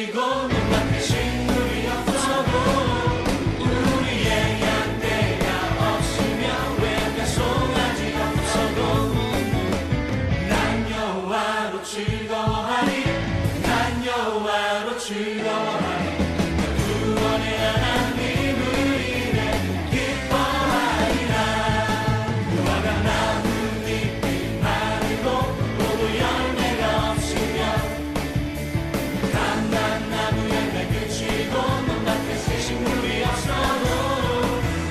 그치고 눈앞에 식물이 없어도 우리의 양떼가 없으며 외양간 송아지 없어도 난 여호와로 즐거워하리 난 여호와로 즐거워하리 구원의 하나님을 인해 기뻐하리라 무화과 나뭇잎이 마르고 포도 열매가 없으며 감람나무 열매 그치고 눈앞에 식물이 없어도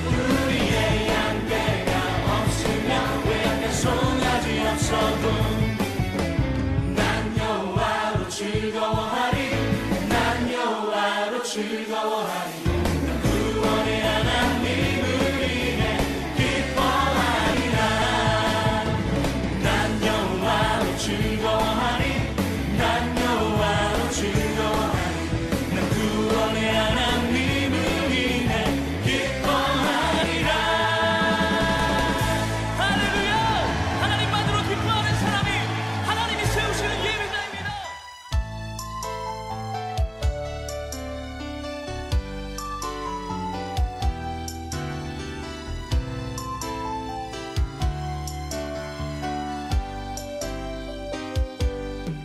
우리의 양떼가 없으며 외양간 송아지 없어도 난 여호와로 즐거워하리 난 여호와로 즐거워하리 구원의 하나님을 인해 기뻐하리라 난 여호와로 즐거워하리 난 여호와로 즐거워하리 난 구원의 하나님을 인해 기뻐하리라. 할렐루야! 하나님만으로 기뻐하는 사람이 하나님이 세우시는 예배자입니다.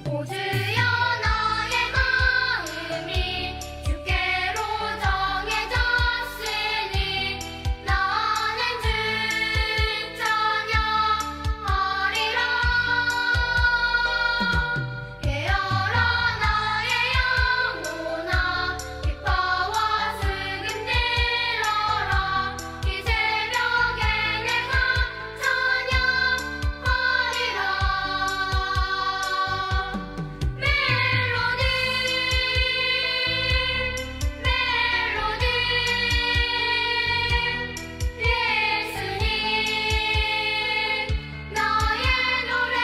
오 주여 나의 마음이 주께로 정해졌으니 나는 주 찬양하리라 깨어라 나의 영혼아 기뻐와 승인들어라 이 새벽에 내가 찬양하리라 멜로디 예수님 나의 노래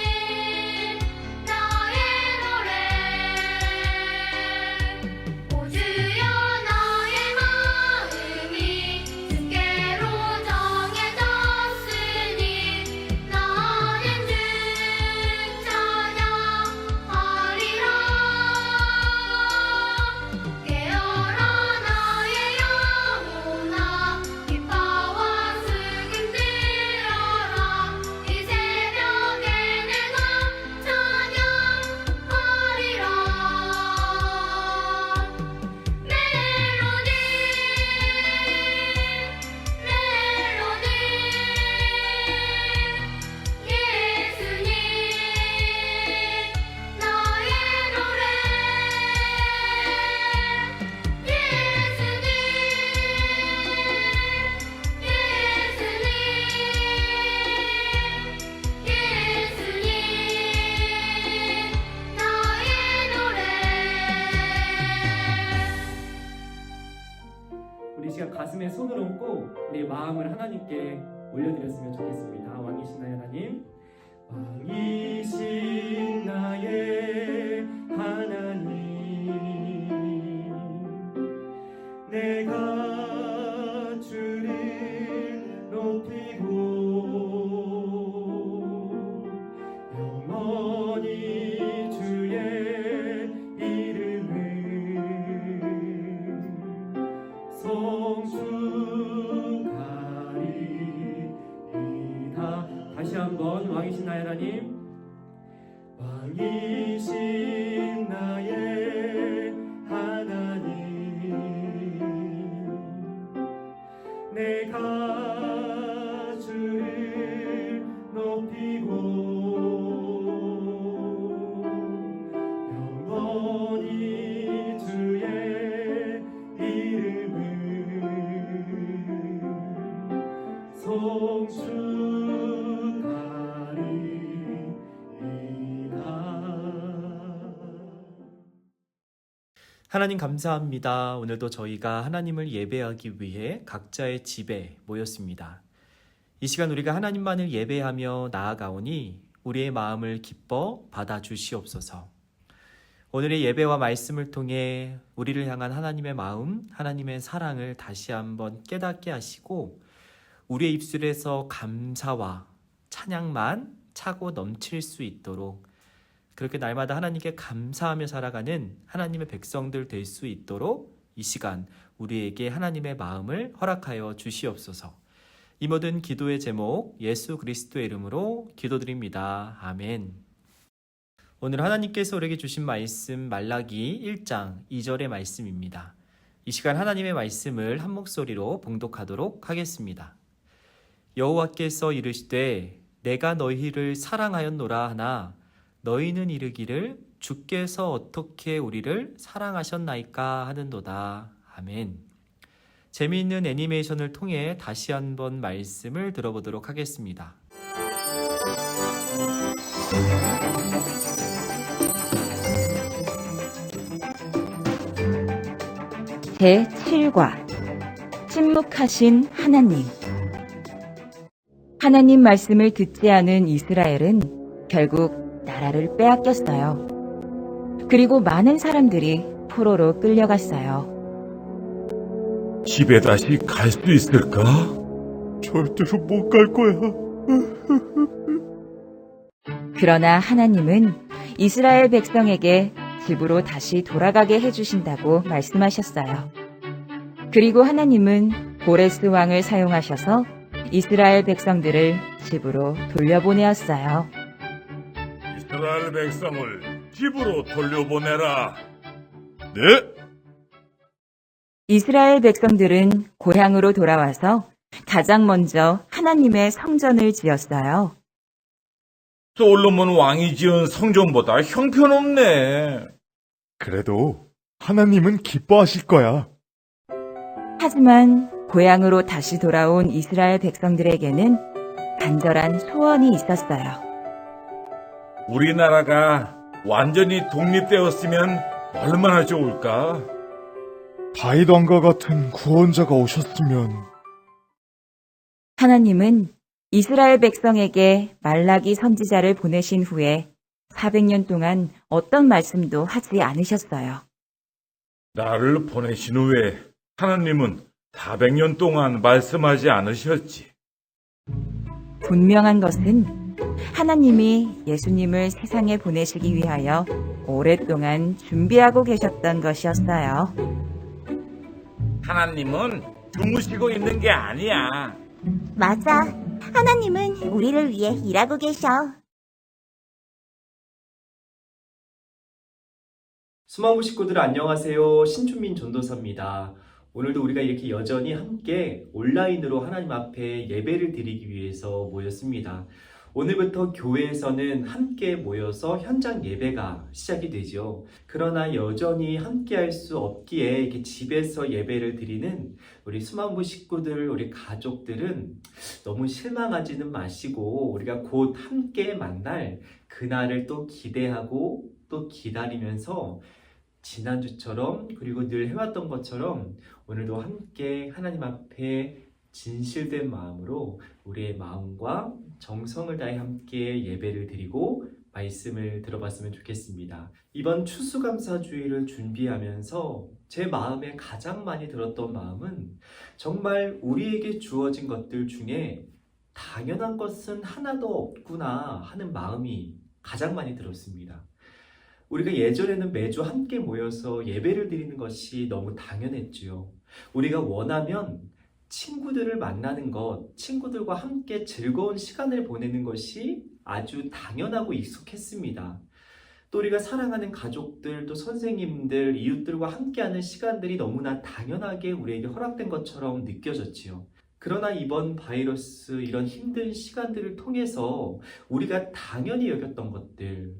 예수님 나의 노래 오 주여 나의 마음이 주께로 정해졌으니 나는 주 찬양하리라 깨어라 나의 영혼아 기뻐와 승인들어라 이 새벽에 내가 찬양하리라 멜로디 예수님 나의 노래 예수님 나의 노래 우리 시간 가슴에 손을 얹고 우리 마음을 하나님께 올려드렸으면 좋겠습니다. 왕이신 나의 하나님, 왕이신 나의 하나님, 내가 주를 높이고 영원히 주의 이름을 성축하리이다. 다시 한번 왕이신 나의 하나님, 왕이신 나의 하나님, 내가 주를 높이고 영원히 주의 이름을 하나님 감사합니다. 오늘도 저희가 하나님을 예배하기 위해 각자의 집에 모였습니다. 이 시간 우리가 하나님만을 예배하며 나아가오니 우리의 마음을 기뻐 받아주시옵소서. 오늘의 예배와 말씀을 통해 우리를 향한 하나님의 마음, 하나님의 사랑을 다시 한번 깨닫게 하시고 우리의 입술에서 감사와 찬양만 차고 넘칠 수 있도록 그렇게 날마다 하나님께 감사하며 살아가는 하나님의 백성들 될 수 있도록 이 시간 우리에게 하나님의 마음을 허락하여 주시옵소서. 이 모든 기도의 제목 예수 그리스도의 이름으로 기도드립니다. 아멘. 오늘 하나님께서 우리에게 주신 말씀 말라기 1장 2절의 말씀입니다. 이 시간 하나님의 말씀을 한 목소리로 봉독하도록 하겠습니다. 여호와께서 이르시되 내가 너희를 사랑하였노라 하나 너희는 이르기를 주께서 어떻게 우리를 사랑하셨나이까 하는도다. 아멘. 재미있는 애니메이션을 통해 다시 한번 말씀을 들어보도록 하겠습니다. 제7과 침묵하신 하나님. 하나님 말씀을 듣지 않은 이스라엘은 결국 나라를 빼앗겼어요. 그리고 많은 사람들이 포로로 끌려갔어요. 집에 다시 갈 수 있을까? 절대로 못 갈 거야. 그러나 하나님은 이스라엘 백성에게 집으로 다시 돌아가게 해주신다고 말씀하셨어요. 그리고 하나님은 고레스 왕을 사용하셔서 이스라엘 백성들을 집으로 돌려보내었어요. 이스라엘 백성을 집으로 돌려보내라. 네? 이스라엘 백성들은 고향으로 돌아와서 가장 먼저 하나님의 성전을 지었어요. 솔로몬 왕이 지은 성전보다 형편없네. 그래도 하나님은 기뻐하실 거야. 하지만 고향으로 다시 돌아온 이스라엘 백성들에게는 간절한 소원이 있었어요. 우리나라가 완전히 독립되었으면 얼마나 좋을까? 다윗 왕과 같은 구원자가 오셨으면. 하나님은 이스라엘 백성에게 말라기 선지자를 보내신 후에 400년 동안 어떤 말씀도 하지 않으셨어요. 나를 보내신 후에 하나님은 400년 동안 말씀하지 않으셨지. 분명한 것은 하나님이 예수님을 세상에 보내시기 위하여 오랫동안 준비하고 계셨던 것이었어요. 하나님은 주무시고 있는 게 아니야. 맞아. 하나님은 우리를 위해 일하고 계셔. 수망고 식구들 안녕하세요. 신춘민 전도사입니다. 오늘도 우리가 이렇게 여전히 함께 온라인으로 하나님 앞에 예배를 드리기 위해서 모였습니다. 오늘부터 교회에서는 함께 모여서 현장 예배가 시작이 되죠. 그러나 여전히 함께 할 수 없기에 이렇게 집에서 예배를 드리는 우리 수만부 식구들, 우리 가족들은 너무 실망하지는 마시고 우리가 곧 함께 만날 그날을 또 기대하고 또 기다리면서 지난주처럼 그리고 늘 해왔던 것처럼 오늘도 함께 하나님 앞에 진실된 마음으로 우리의 마음과 정성을 다해 함께 예배를 드리고 말씀을 들어봤으면 좋겠습니다. 이번 추수감사주의를 준비하면서 제 마음에 가장 많이 들었던 마음은 정말 우리에게 주어진 것들 중에 당연한 것은 하나도 없구나 하는 마음이 가장 많이 들었습니다. 우리가 예전에는 매주 함께 모여서 예배를 드리는 것이 너무 당연했지요. 우리가 원하면 친구들을 만나는 것, 친구들과 함께 즐거운 시간을 보내는 것이 아주 당연하고 익숙했습니다. 또 우리가 사랑하는 가족들, 또 선생님들, 이웃들과 함께하는 시간들이 너무나 당연하게 우리에게 허락된 것처럼 느껴졌지요. 그러나 이번 바이러스, 이런 힘든 시간들을 통해서 우리가 당연히 여겼던 것들,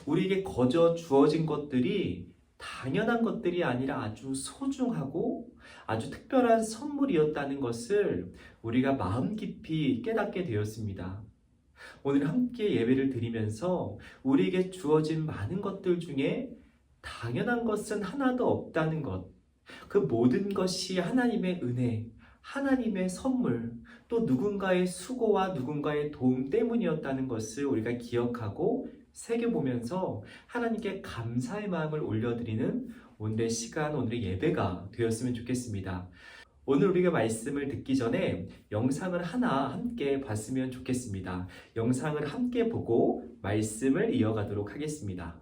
우리에게 거저 주어진 것들이 당연한 것들이 아니라 아주 소중하고 아주 특별한 선물이었다는 것을 우리가 마음 깊이 깨닫게 되었습니다. 오늘 함께 예배를 드리면서 우리에게 주어진 많은 것들 중에 당연한 것은 하나도 없다는 것, 그 모든 것이 하나님의 은혜, 하나님의 선물, 또 누군가의 수고와 누군가의 도움 때문이었다는 것을 우리가 기억하고 새겨보면서 하나님께 감사의 마음을 올려드리는 오늘의 시간, 오늘의 예배가 되었으면 좋겠습니다. 오늘 우리가 말씀을 듣기 전에 영상을 하나 함께 봤으면 좋겠습니다. 영상을 함께 보고 말씀을 이어가도록 하겠습니다.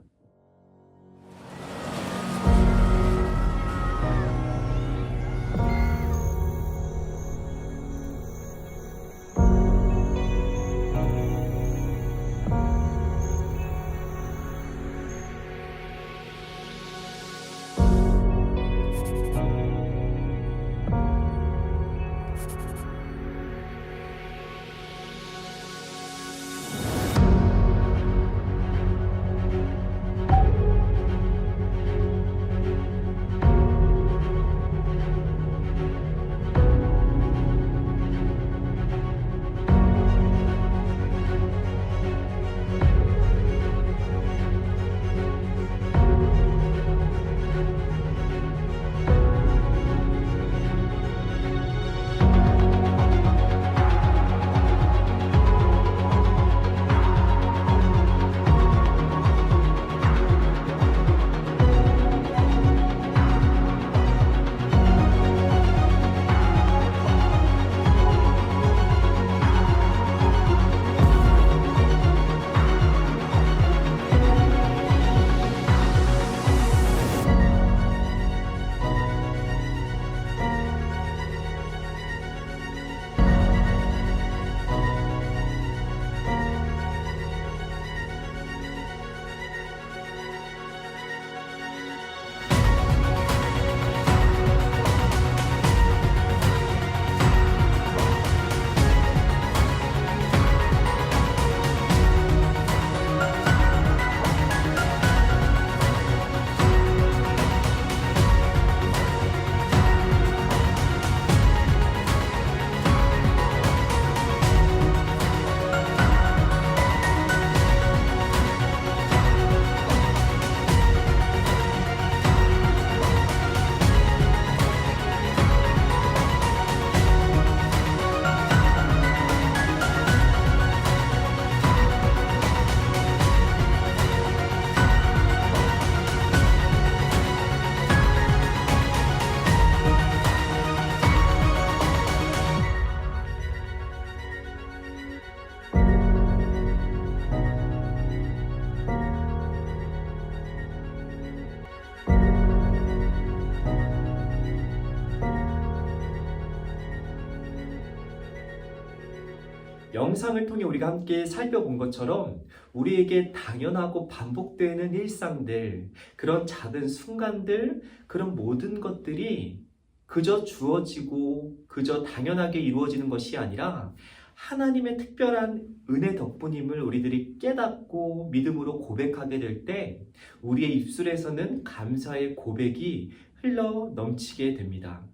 영상을 통해 우리가 함께 살펴본 것처럼 우리에게 당연하고 반복되는 일상들, 그런 작은 순간들, 그런 모든 것들이 그저 주어지고 그저 당연하게 이루어지는 것이 아니라 하나님의 특별한 은혜 덕분임을 우리들이 깨닫고 믿음으로 고백하게 될 때 우리의 입술에서는 감사의 고백이 흘러 넘치게 됩니다.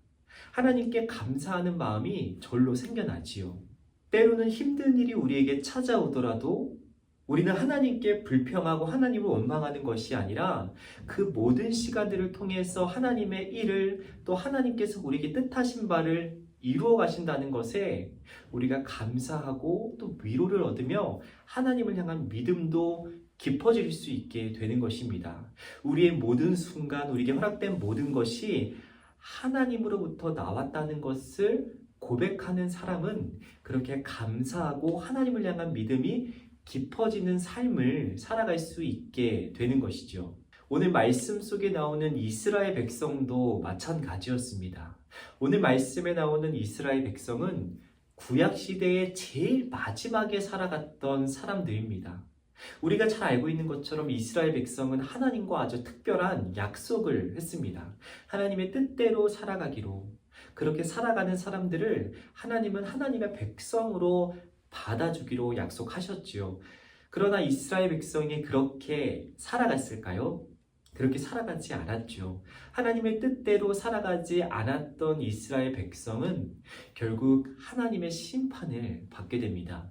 하나님께 감사하는 마음이 절로 생겨나지요. 때로는 힘든 일이 우리에게 찾아오더라도 우리는 하나님께 불평하고 하나님을 원망하는 것이 아니라 그 모든 시간들을 통해서 하나님의 일을 또 하나님께서 우리에게 뜻하신 바를 이루어 가신다는 것에 우리가 감사하고 또 위로를 얻으며 하나님을 향한 믿음도 깊어질 수 있게 되는 것입니다. 우리의 모든 순간, 우리에게 허락된 모든 것이 하나님으로부터 나왔다는 것을 고백하는 사람은 그렇게 감사하고 하나님을 향한 믿음이 깊어지는 삶을 살아갈 수 있게 되는 것이죠. 오늘 말씀 속에 나오는 이스라엘 백성도 마찬가지였습니다. 오늘 말씀에 나오는 이스라엘 백성은 구약 시대의 제일 마지막에 살아갔던 사람들입니다. 우리가 잘 알고 있는 것처럼 이스라엘 백성은 하나님과 아주 특별한 약속을 했습니다. 하나님의 뜻대로 살아가기로. 그렇게 살아가는 사람들을 하나님은 하나님의 백성으로 받아주기로 약속하셨지요. 그러나 이스라엘 백성이 그렇게 살아갔을까요? 그렇게 살아가지 않았죠. 하나님의 뜻대로 살아가지 않았던 이스라엘 백성은 결국 하나님의 심판을 받게 됩니다.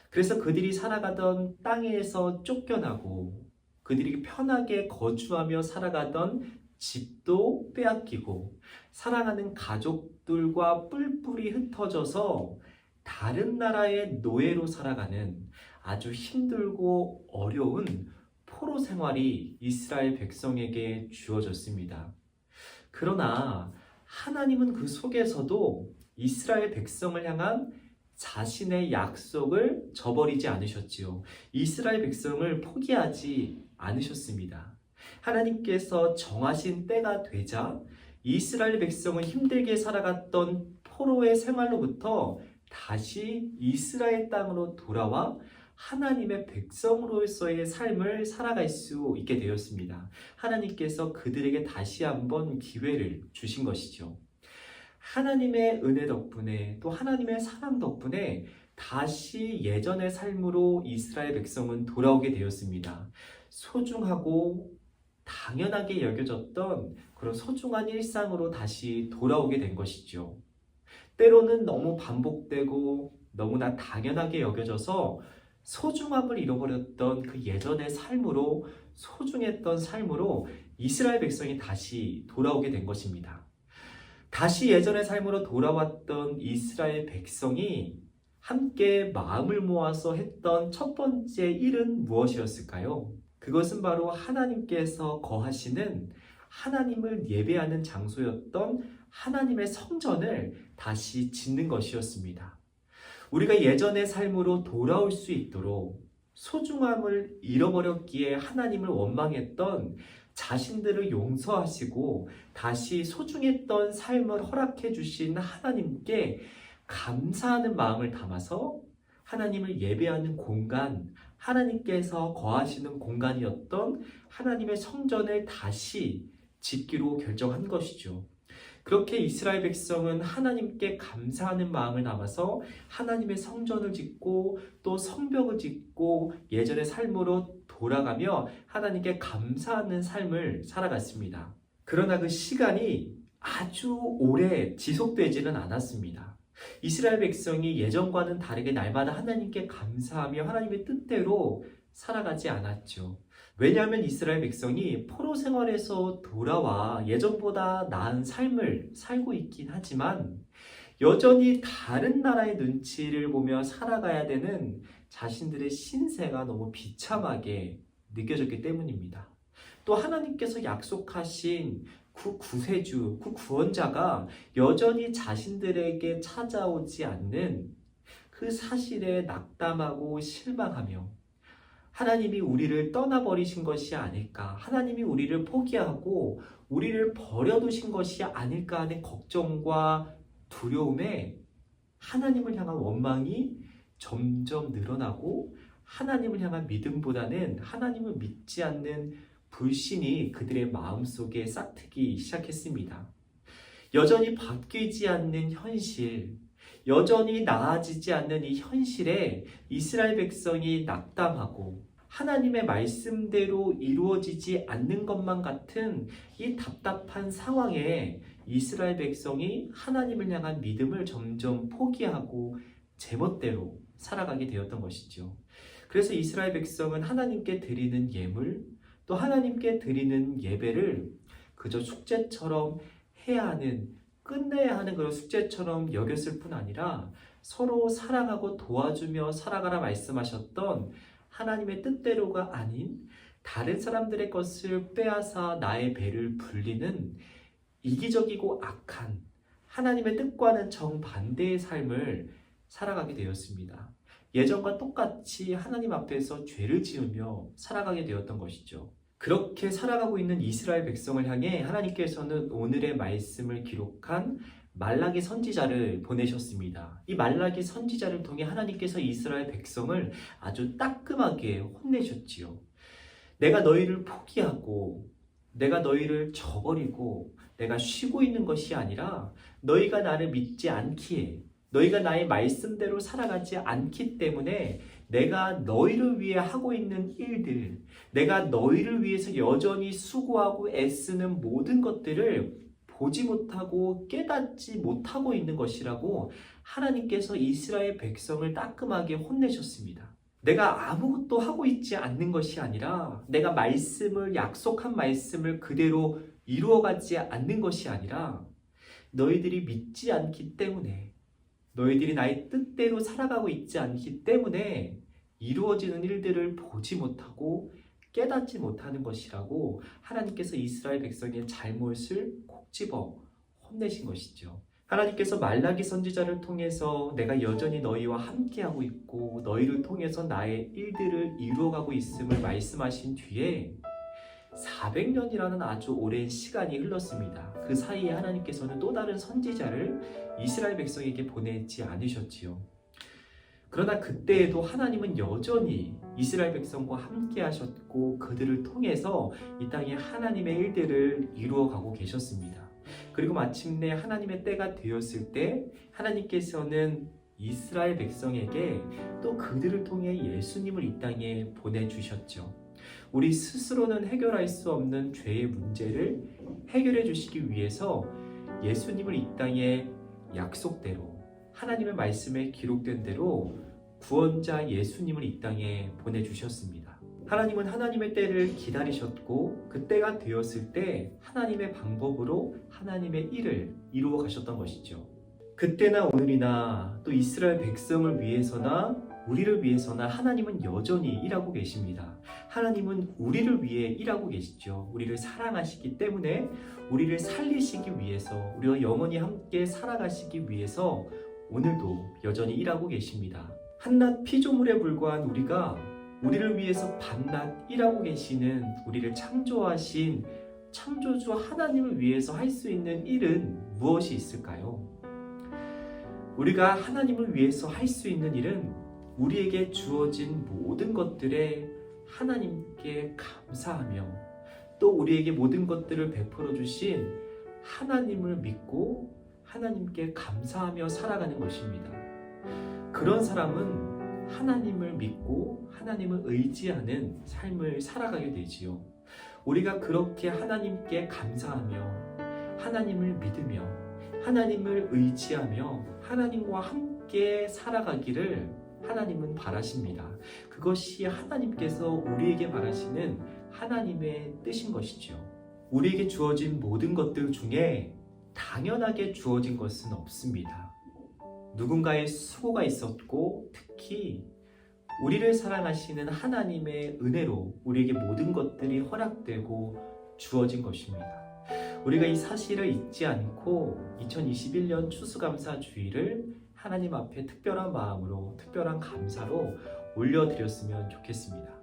그래서 그들이 살아가던 땅에서 쫓겨나고 그들이 편하게 거주하며 살아가던 집도 빼앗기고 사랑하는 가족들과 뿔뿔이 흩어져서 다른 나라의 노예로 살아가는 아주 힘들고 어려운 포로 생활이 이스라엘 백성에게 주어졌습니다. 그러나 하나님은 그 속에서도 이스라엘 백성을 향한 자신의 약속을 저버리지 않으셨지요. 이스라엘 백성을 포기하지 않으셨습니다. 하나님께서 정하신 때가 되자 이스라엘 백성은 힘들게 살아갔던 포로의 생활로부터 다시 이스라엘 땅으로 돌아와 하나님의 백성으로서의 삶을 살아갈 수 있게 되었습니다. 하나님께서 그들에게 다시 한번 기회를 주신 것이죠. 하나님의 은혜 덕분에 또 하나님의 사랑 덕분에 다시 예전의 삶으로 이스라엘 백성은 돌아오게 되었습니다. 소중하고 당연하게 여겨졌던 그런 소중한 일상으로 다시 돌아오게 된 것이죠. 때로는 너무 반복되고 너무나 당연하게 여겨져서 소중함을 잃어버렸던 그 예전의 삶으로, 소중했던 삶으로 이스라엘 백성이 다시 돌아오게 된 것입니다. 다시 예전의 삶으로 돌아왔던 이스라엘 백성이 함께 마음을 모아서 했던 첫 번째 일은 무엇이었을까요? 그것은 바로 하나님께서 거하시는, 하나님을 예배하는 장소였던 하나님의 성전을 다시 짓는 것이었습니다. 우리가 예전의 삶으로 돌아올 수 있도록 소중함을 잃어버렸기에 하나님을 원망했던 자신들을 용서하시고 다시 소중했던 삶을 허락해 주신 하나님께 감사하는 마음을 담아서 하나님을 예배하는 공간, 하나님께서 거하시는 공간이었던 하나님의 성전을 다시 짓기로 결정한 것이죠. 그렇게 이스라엘 백성은 하나님께 감사하는 마음을 담아서 하나님의 성전을 짓고 또 성벽을 짓고 예전의 삶으로 돌아가며 하나님께 감사하는 삶을 살아갔습니다. 그러나 그 시간이 아주 오래 지속되지는 않았습니다. 이스라엘 백성이 예전과는 다르게 날마다 하나님께 감사하며 하나님의 뜻대로 살아가지 않았죠. 왜냐하면 이스라엘 백성이 포로 생활에서 돌아와 예전보다 나은 삶을 살고 있긴 하지만 여전히 다른 나라의 눈치를 보며 살아가야 되는 자신들의 신세가 너무 비참하게 느껴졌기 때문입니다. 또 하나님께서 약속하신 그 구세주, 그 구원자가 여전히 자신들에게 찾아오지 않는 그 사실에 낙담하고 실망하며 하나님이 우리를 떠나버리신 것이 아닐까, 하나님이 우리를 포기하고 우리를 버려두신 것이 아닐까 하는 걱정과 두려움에 하나님을 향한 원망이 점점 늘어나고 하나님을 향한 믿음보다는 하나님을 믿지 않는 불신이 그들의 마음속에 싹트기 시작했습니다. 여전히 바뀌지 않는 현실, 여전히 나아지지 않는 이 현실에 이스라엘 백성이 낙담하고 하나님의 말씀대로 이루어지지 않는 것만 같은 이 답답한 상황에 이스라엘 백성이 하나님을 향한 믿음을 점점 포기하고 제멋대로 살아가게 되었던 것이죠. 그래서 이스라엘 백성은 하나님께 드리는 예물, 또 하나님께 드리는 예배를 그저 숙제처럼 해야 하는, 끝내야 하는 그런 숙제처럼 여겼을 뿐 아니라 서로 사랑하고 도와주며 살아가라 말씀하셨던 하나님의 뜻대로가 아닌 다른 사람들의 것을 빼앗아 나의 배를 불리는 이기적이고 악한 하나님의 뜻과는 정반대의 삶을 살아가게 되었습니다. 예전과 똑같이 하나님 앞에서 죄를 지으며 살아가게 되었던 것이죠. 그렇게 살아가고 있는 이스라엘 백성을 향해 하나님께서는 오늘의 말씀을 기록한 말라기 선지자를 보내셨습니다. 이 말라기 선지자를 통해 하나님께서 이스라엘 백성을 아주 따끔하게 혼내셨지요. 내가 너희를 포기하고 내가 너희를 저버리고 내가 쉬고 있는 것이 아니라 너희가 나를 믿지 않기에, 너희가 나의 말씀대로 살아가지 않기 때문에 내가 너희를 위해 하고 있는 일들, 내가 너희를 위해서 여전히 수고하고 애쓰는 모든 것들을 보지 못하고 깨닫지 못하고 있는 것이라고 하나님께서 이스라엘 백성을 따끔하게 혼내셨습니다. 내가 아무것도 하고 있지 않는 것이 아니라 내가 말씀을, 약속한 말씀을 그대로 이루어가지 않는 것이 아니라 너희들이 믿지 않기 때문에, 너희들이 나의 뜻대로 살아가고 있지 않기 때문에 이루어지는 일들을 보지 못하고 깨닫지 못하는 것이라고 하나님께서 이스라엘 백성의 잘못을 콕 집어 혼내신 것이죠. 하나님께서 말라기 선지자를 통해서 내가 여전히 너희와 함께하고 있고 너희를 통해서 나의 일들을 이루어가고 있음을 말씀하신 뒤에 400년이라는 아주 오랜 시간이 흘렀습니다. 그 사이에 하나님께서는 또 다른 선지자를 이스라엘 백성에게 보내지 않으셨지요. 그러나 그때에도 하나님은 여전히 이스라엘 백성과 함께 하셨고 그들을 통해서 이 땅에 하나님의 일들을 이루어가고 계셨습니다. 그리고 마침내 하나님의 때가 되었을 때 하나님께서는 이스라엘 백성에게 또 그들을 통해 예수님을 이 땅에 보내주셨죠. 우리 스스로는 해결할 수 없는 죄의 문제를 해결해 주시기 위해서 예수님을 이 땅에 약속대로 하나님의 말씀에 기록된 대로 구원자 예수님을 이 땅에 보내주셨습니다. 하나님은 하나님의 때를 기다리셨고 그 때가 되었을 때 하나님의 방법으로 하나님의 일을 이루어 가셨던 것이죠. 그때나 오늘이나 또 이스라엘 백성을 위해서나 우리를 위해서나 하나님은 여전히 일하고 계십니다. 하나님은 우리를 위해 일하고 계시죠. 우리를 사랑하시기 때문에 우리를 살리시기 위해서 우리와 영원히 함께 살아가시기 위해서 오늘도 여전히 일하고 계십니다. 한낱 피조물에 불과한 우리가 우리를 위해서 밤낮 일하고 계시는 우리를 창조하신 창조주 하나님을 위해서 할 수 있는 일은 무엇이 있을까요? 우리가 하나님을 위해서 할 수 있는 일은 우리에게 주어진 모든 것들에 하나님께 감사하며 또 우리에게 모든 것들을 베풀어 주신 하나님을 믿고 하나님께 감사하며 살아가는 것입니다. 그런 사람은 하나님을 믿고 하나님을 의지하는 삶을 살아가게 되지요. 우리가 그렇게 하나님께 감사하며 하나님을 믿으며 하나님을 의지하며 하나님과 함께 살아가기를 하나님은 바라십니다. 그것이 하나님께서 우리에게 바라시는 하나님의 뜻인 것이죠. 우리에게 주어진 모든 것들 중에 당연하게 주어진 것은 없습니다. 누군가의 수고가 있었고 특히 우리를 사랑하시는 하나님의 은혜로 우리에게 모든 것들이 허락되고 주어진 것입니다. 우리가 이 사실을 잊지 않고 2021년 추수감사주일을 하나님 앞에 특별한 마음으로 특별한 감사로 올려드렸으면 좋겠습니다.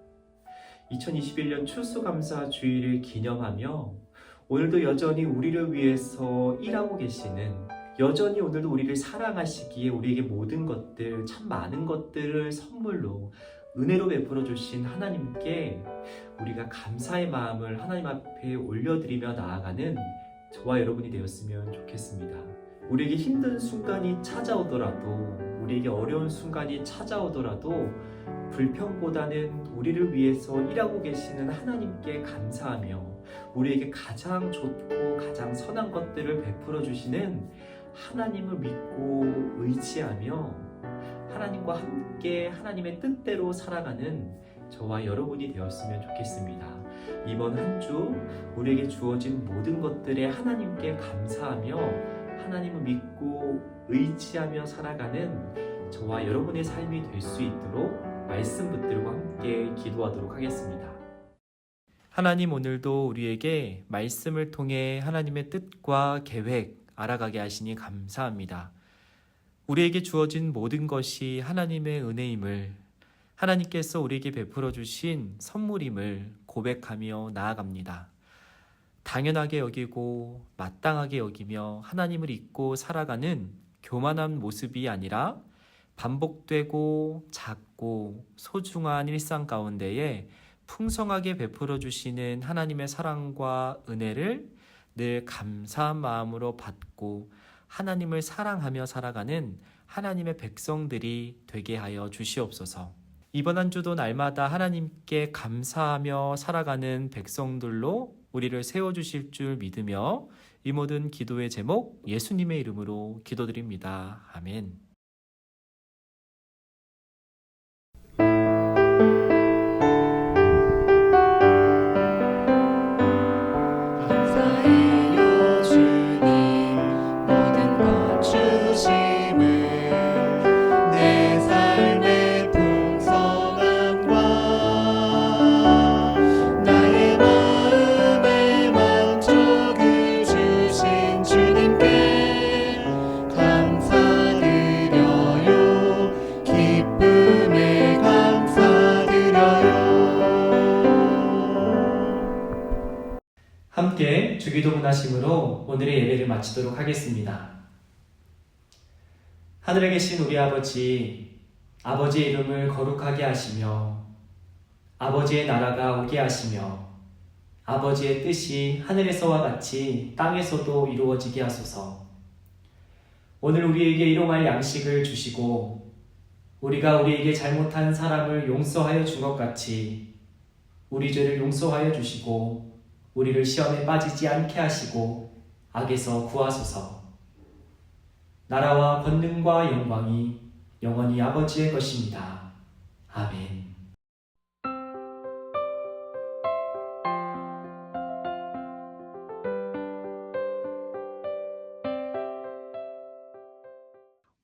2021년 추수감사주일을 기념하며 오늘도 여전히 우리를 위해서 일하고 계시는 여전히 오늘도 우리를 사랑하시기에 우리에게 모든 것들 참 많은 것들을 선물로 은혜로 베풀어 주신 하나님께 우리가 감사의 마음을 하나님 앞에 올려드리며 나아가는 저와 여러분이 되었으면 좋겠습니다. 우리에게 힘든 순간이 찾아오더라도 우리에게 어려운 순간이 찾아오더라도 불평보다는 우리를 위해서 일하고 계시는 하나님께 감사하며 우리에게 가장 좋고 가장 선한 것들을 베풀어 주시는 하나님을 믿고 의지하며 하나님과 함께 하나님의 뜻대로 살아가는 저와 여러분이 되었으면 좋겠습니다. 이번 한 주 우리에게 주어진 모든 것들에 하나님께 감사하며 하나님을 믿고 의지하며 살아가는 저와 여러분의 삶이 될 수 있도록 말씀 붙들고 함께 기도하도록 하겠습니다. 하나님, 오늘도 우리에게 말씀을 통해 하나님의 뜻과 계획 알아가게 하시니 감사합니다. 우리에게 주어진 모든 것이 하나님의 은혜임을, 하나님께서 우리에게 베풀어 주신 선물임을 고백하며 나아갑니다. 당연하게 여기고 마땅하게 여기며 하나님을 잊고 살아가는 교만한 모습이 아니라 반복되고 작고 소중한 일상 가운데에 풍성하게 베풀어 주시는 하나님의 사랑과 은혜를 늘 감사한 마음으로 받고 하나님을 사랑하며 살아가는 하나님의 백성들이 되게 하여 주시옵소서. 이번 한 주도 날마다 하나님께 감사하며 살아가는 백성들로 우리를 세워주실 줄 믿으며 이 모든 기도의 제목 예수님의 이름으로 기도드립니다. 아멘. 감사해요 주님 모든 것 주심을 내 삶의 풍성함과 주기도문 하심으로 오늘의 예배를 마치도록 하겠습니다. 하늘에 계신 우리 아버지, 아버지의 이름을 거룩하게 하시며 아버지의 나라가 오게 하시며 아버지의 뜻이 하늘에서와 같이 땅에서도 이루어지게 하소서. 오늘 우리에게 일용할 양식을 주시고 우리가 우리에게 잘못한 사람을 용서하여 준 것 같이 우리 죄를 용서하여 주시고 우리를 시험에 빠지지 않게 하시고 악에서 구하소서. 나라와 권능과 영광이 영원히 아버지의 것입니다. 아멘.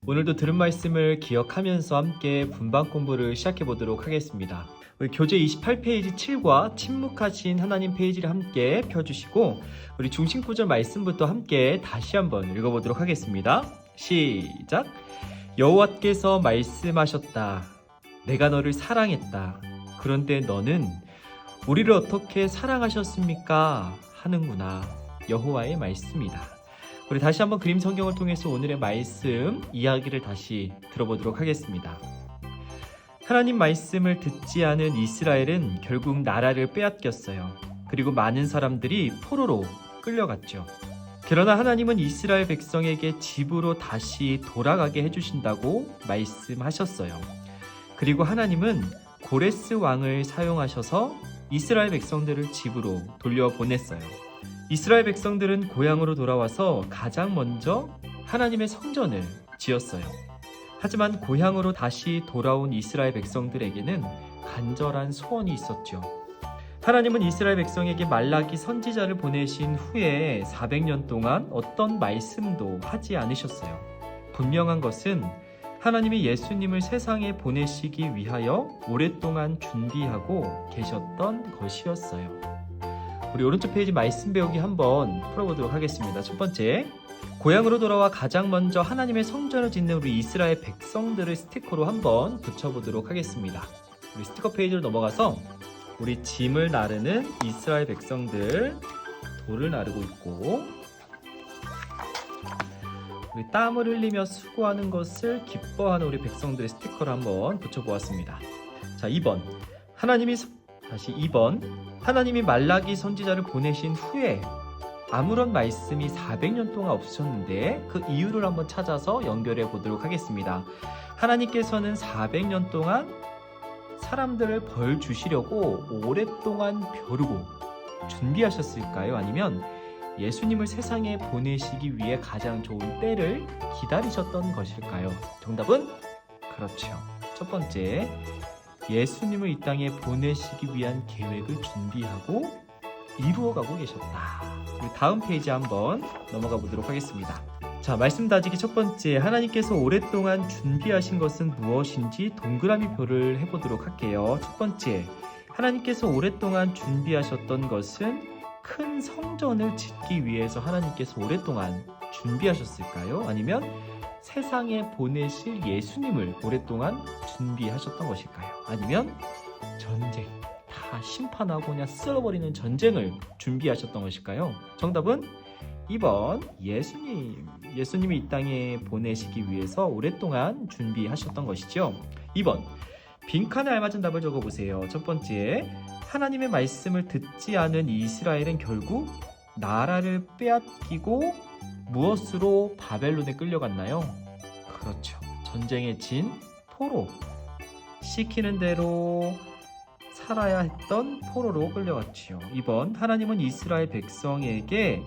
오늘도 들은 말씀을 기억하면서 함께 분방 공부를 시작해 보도록 하겠습니다. 우리 교재 28페이지 7과 침묵하신 하나님 페이지를 함께 펴주시고 우리 중심 구절 말씀부터 함께 다시 한번 읽어보도록 하겠습니다. 시작! 여호와께서 말씀하셨다. 내가 너를 사랑했다. 그런데 너는 우리를 어떻게 사랑하셨습니까? 하는구나. 여호와의 말씀이다. 우리 다시 한번 그림 성경을 통해서 오늘의 말씀 이야기를 다시 들어보도록 하겠습니다. 하나님 말씀을 듣지 않은 이스라엘은 결국 나라를 빼앗겼어요. 그리고 많은 사람들이 포로로 끌려갔죠. 그러나 하나님은 이스라엘 백성에게 집으로 다시 돌아가게 해주신다고 말씀하셨어요. 그리고 하나님은 고레스 왕을 사용하셔서 이스라엘 백성들을 집으로 돌려보냈어요. 이스라엘 백성들은 고향으로 돌아와서 가장 먼저 하나님의 성전을 지었어요. 하지만 고향으로 다시 돌아온 이스라엘 백성들에게는 간절한 소원이 있었죠. 하나님은 이스라엘 백성에게 말라기 선지자를 보내신 후에 400년 동안 어떤 말씀도 하지 않으셨어요. 분명한 것은 하나님이 예수님을 세상에 보내시기 위하여 오랫동안 준비하고 계셨던 것이었어요. 우리 오른쪽 페이지 말씀 배우기 한번 풀어보도록 하겠습니다. 첫 번째, 고향으로 돌아와 가장 먼저 하나님의 성전을 짓는 우리 이스라엘 백성들을 스티커로 한번 붙여보도록 하겠습니다. 우리 스티커 페이지로 넘어가서 우리 짐을 나르는 이스라엘 백성들 돌을 나르고 있고 우리 땀을 흘리며 수고하는 것을 기뻐하는 우리 백성들의 스티커를 한번 붙여보았습니다. 자, 2번 하나님이 말라기 선지자를 보내신 후에 아무런 말씀이 400년 동안 없으셨는데 그 이유를 한번 찾아서 연결해 보도록 하겠습니다. 하나님께서는 400년 동안 사람들을 벌 주시려고 오랫동안 벼르고 준비하셨을까요? 아니면 예수님을 세상에 보내시기 위해 가장 좋은 때를 기다리셨던 것일까요? 정답은 그렇죠. 첫 번째, 예수님을 이 땅에 보내시기 위한 계획을 준비하고 이루어가고 계셨다. 우리 다음 페이지 한번 넘어가 보도록 하겠습니다. 자, 말씀 다지기 첫 번째, 하나님께서 오랫동안 준비하신 것은 무엇인지 동그라미 표를 해보도록 할게요. 첫 번째, 하나님께서 오랫동안 준비하셨던 것은 큰 성전을 짓기 위해서 하나님께서 오랫동안 준비하셨을까요? 아니면 세상에 보내실 예수님을 오랫동안 준비하셨던 것일까요? 아니면 전쟁, 다 심판하고 그냥 쓸어버리는 전쟁을 준비하셨던 것일까요? 정답은 2번 예수님이 이 땅에 보내시기 위해서 오랫동안 준비하셨던 것이죠. 2번 빈칸에 알맞은 답을 적어보세요. 첫 번째, 하나님의 말씀을 듣지 않은 이스라엘은 결국 나라를 빼앗기고 무엇으로 바벨론에 끌려갔나요? 그렇죠. 전쟁에 진 포로, 시키는 대로 살아야 했던 포로로 끌려갔지요. 2번, 하나님은 이스라엘 백성에게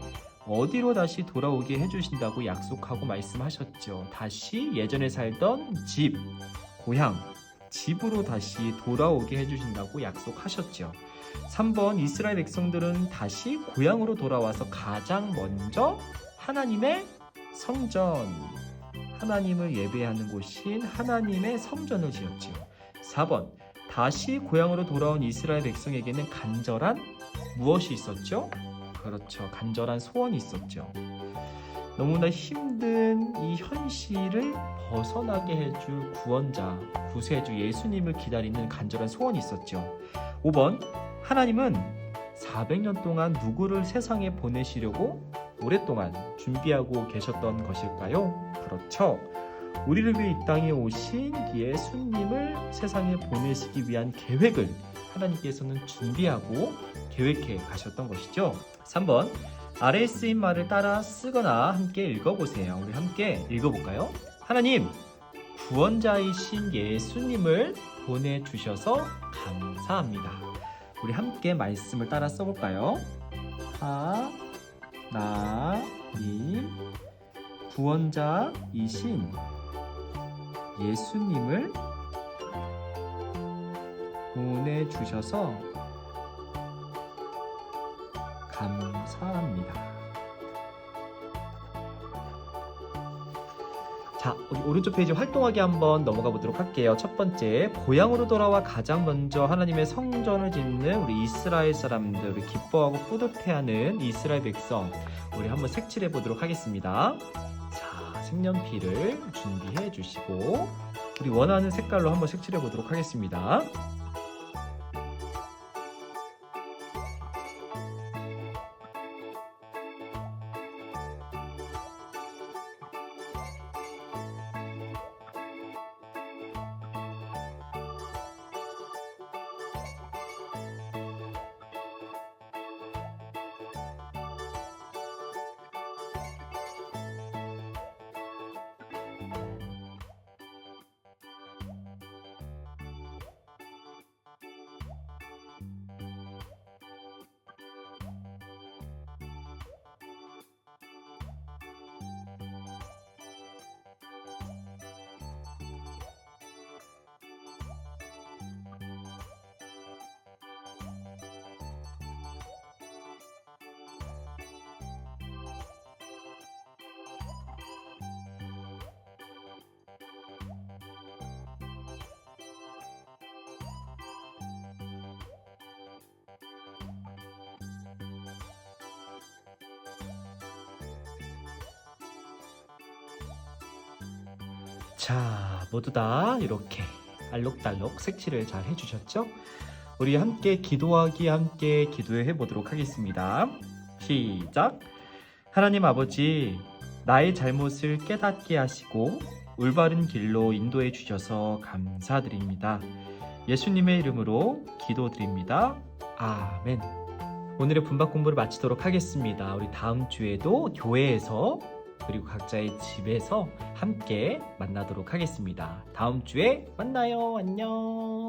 어디로 다시 돌아오게 해주신다고 약속하고 말씀하셨죠. 다시 예전에 살던 집, 고향, 집으로 다시 돌아오게 해주신다고 약속하셨죠. 3번, 이스라엘 백성들은 다시 고향으로 돌아와서 가장 먼저 하나님의 성전, 하나님을 예배하는 곳인 하나님의 성전을 지었죠. 4번, 다시 고향으로 돌아온 이스라엘 백성에게는 간절한 무엇이 있었죠? 그렇죠. 간절한 소원이 있었죠. 너무나 힘든 이 현실을 벗어나게 해줄 구원자, 구세주 예수님을 기다리는 간절한 소원이 있었죠. 5번, 하나님은 400년 동안 누구를 세상에 보내시려고 오랫동안 준비하고 계셨던 것일까요? 그렇죠. 우리를 위해 이 땅에 오신 예수님을 세상에 보내시기 위한 계획을 하나님께서는 준비하고 계획해 가셨던 것이죠. 3번, 아래에 쓰인 말을 따라 쓰거나 함께 읽어보세요. 우리 함께 읽어볼까요? 하나님, 구원자이신 예수님을 보내주셔서 감사합니다. 우리 함께 말씀을 따라 써볼까요? 하나님, 구원자이신 예수님을 보내주셔서 감사합니다. 자, 우리 오른쪽 페이지 활동하기 한번 넘어가 보도록 할게요. 첫 번째, 고향으로 돌아와 가장 먼저 하나님의 성전을 짓는 우리 이스라엘 사람들, 우리 기뻐하고 뿌듯해하는 이스라엘 백성, 우리 한번 색칠해 보도록 하겠습니다. 자, 색연필을 준비해 주시고 우리 원하는 색깔로 한번 색칠해 보도록 하겠습니다. 자, 모두 다 이렇게 알록달록 색칠을 잘 해주셨죠? 우리 함께 기도하기 함께 기도해 보도록 하겠습니다. 시작! 하나님 아버지, 나의 잘못을 깨닫게 하시고 올바른 길로 인도해 주셔서 감사드립니다. 예수님의 이름으로 기도드립니다. 아멘. 오늘의 분박 공부를 마치도록 하겠습니다. 우리 다음 주에도 교회에서 그리고 각자의 집에서 함께 만나도록 하겠습니다. 다음 주에 만나요. 안녕.